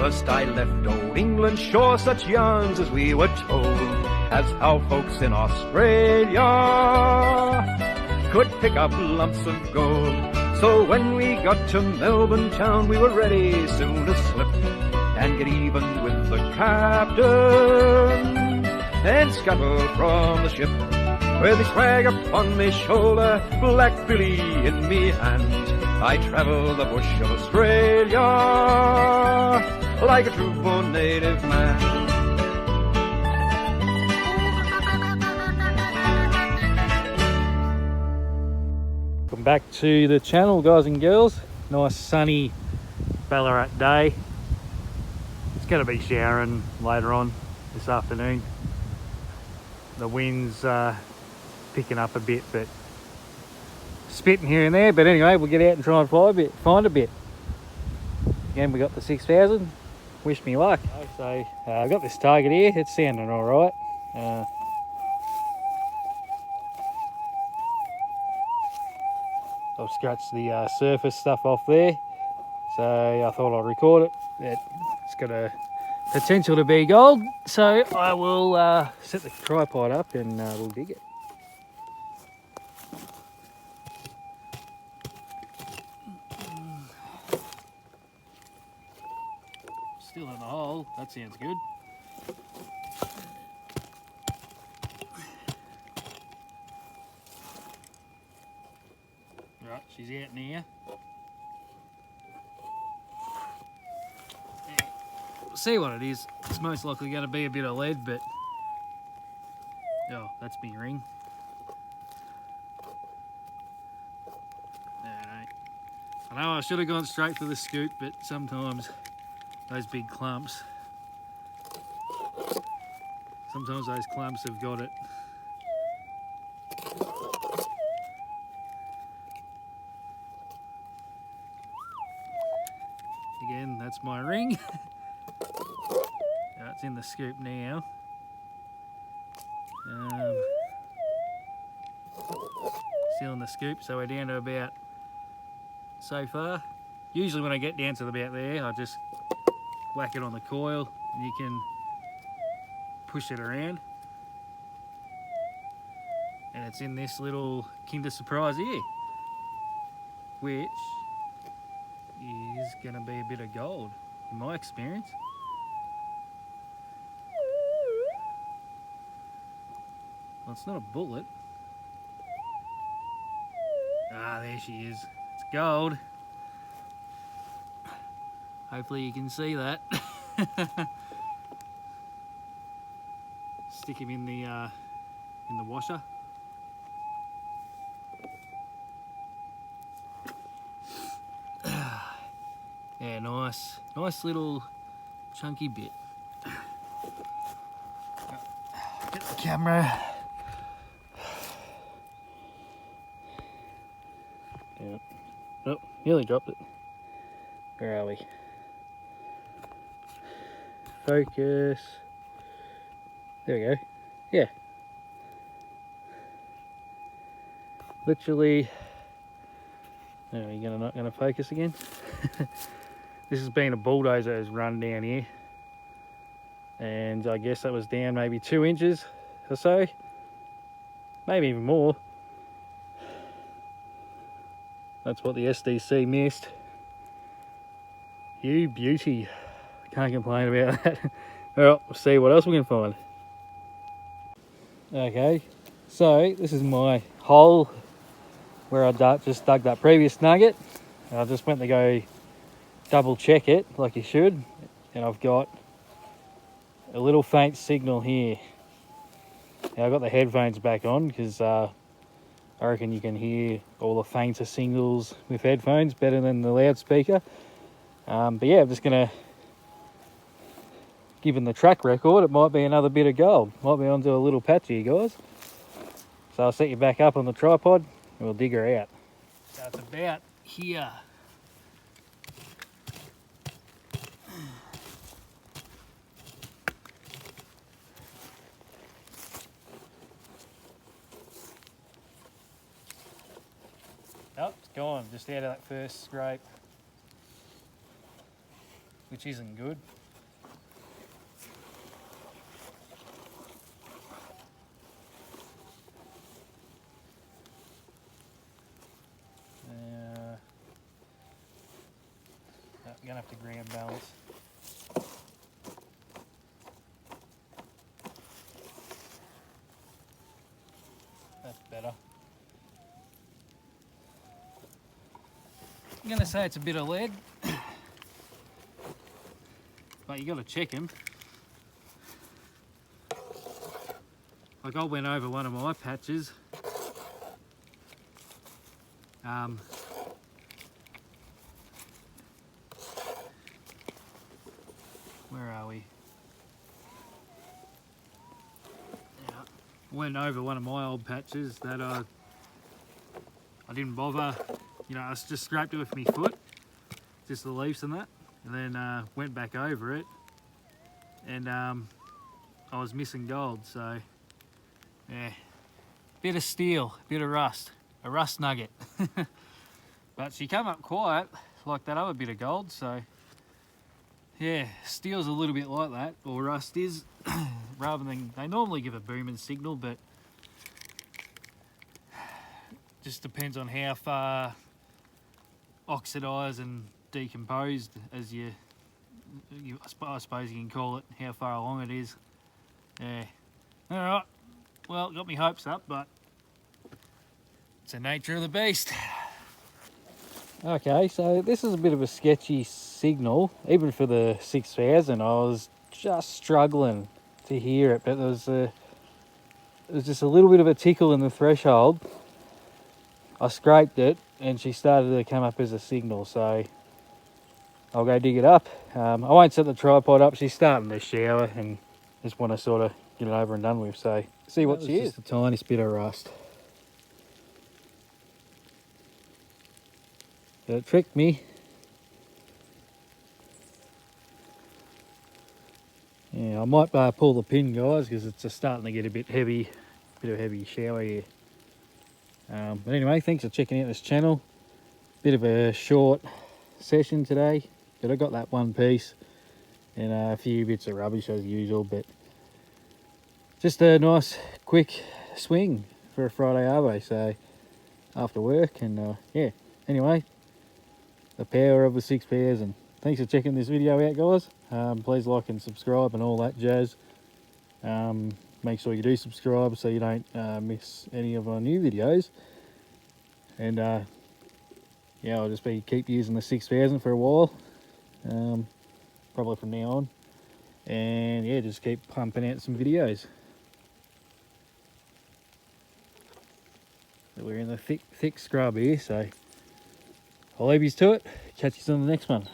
First I left old England, sure such yarns as we were told, as how folks in Australia could pick up lumps of gold. So when we got to Melbourne town, we were ready soon to slip and get even with the captain and scuttle from the ship. With me swag upon me shoulder, Black Billy in me hand, I travel the bush of Australia like a true born native man. Welcome back to the channel, guys and girls. Nice sunny Ballarat day. It's going to be showering later on this afternoon. The wind's picking up a bit, but spitting here and there. But anyway, we'll get out and try and find a bit. Again, we got the 6000. Wish me luck. So I've got this target here. It's sounding all right. I've scratched the surface stuff off there, so I thought I'd record it. It's got a potential to be gold, so I will set the tripod up and we'll dig it. Still in the hole, that sounds good. Right, she's out now. We'll see what it is. It's most likely going to be a bit of lead, but oh, that's me ring. I know I should have gone straight for the scoop, but sometimes those big clumps, have got it. Again, that's my ring. It's in the scoop now. Still in the scoop, so we're down to about so far. Usually when I get down to about there, I just whack it on the coil and you can push it around. And it's in this little Kinder Surprise here, which is going to be a bit of gold in my experience. Well, it's not a bullet. Ah, there she is. It's gold. Hopefully you can see that. Stick him in the washer. Yeah, nice little chunky bit. Get the camera. Yeah. Oh, nearly dropped it. Where are we? Focus. There we go. Yeah. Literally. No, you're not gonna focus again. This has been a bulldozer has run down here, and I guess that was down maybe 2 inches or so, maybe even more. That's what the SDC missed. You beauty. Can't complain about that. Alright, we'll see what else we can find. Okay, so this is my hole where I just dug that previous nugget. I just went to go double check it like you should, and I've got a little faint signal here. Now I've got the headphones back on because I reckon you can hear all the fainter signals with headphones better than the loudspeaker. But yeah, I'm just gonna, given the track record, it might be another bit of gold. Might be onto a little patch here, guys. So I'll set you back up on the tripod and we'll dig her out. So it's about here. Oh, it's gone, just out of that first scrape. which isn't good. I'm gonna have to ground balance. That's better. I'm gonna say it's a bit of lead, but you gotta check them. Like I went over one of my patches. Where are we? Yeah. Went over one of my old patches that I didn't bother, you know, I just scraped it with my foot, just the leaves and that, and then went back over it, and I was missing gold, so yeah, bit of steel, bit of rust, a rust nugget. But she came up quiet like that other bit of gold, so yeah, steel's a little bit like that, or rust is, rather than, they normally give a booming signal, but just depends on how far oxidised and decomposed, as I suppose you can call it, how far along it is. Yeah. Alright, well, got me hopes up, but it's the nature of the beast. Okay, so this is a bit of a sketchy signal. Even for the 6000, I was just struggling to hear it, but there was just a little bit of a tickle in the threshold. I scraped it and she started to come up as a signal, so I'll go dig it up. I won't set the tripod up, she's starting to shower and just want to sort of get it over and done with, so see what she is. Just the tiniest bit of rust. It tricked me. Yeah, I might pull the pin, guys, because it's just starting to get a bit heavy, bit of a heavy shower here. But anyway, thanks for checking out this channel. Bit of a short session today, but I got that one piece and a few bits of rubbish as usual, but just a nice quick swing for a Friday arvo, so after work, and yeah, anyway, the power of the 6000. Thanks for checking this video out, guys. Please like and subscribe and all that jazz. Make sure you do subscribe so you don't miss any of our new videos. And yeah, I'll just keep using the 6000 for a while, probably from now on. And yeah, just keep pumping out some videos. We're in the thick scrub here, so I'll leave you to it. Catch you on the next one.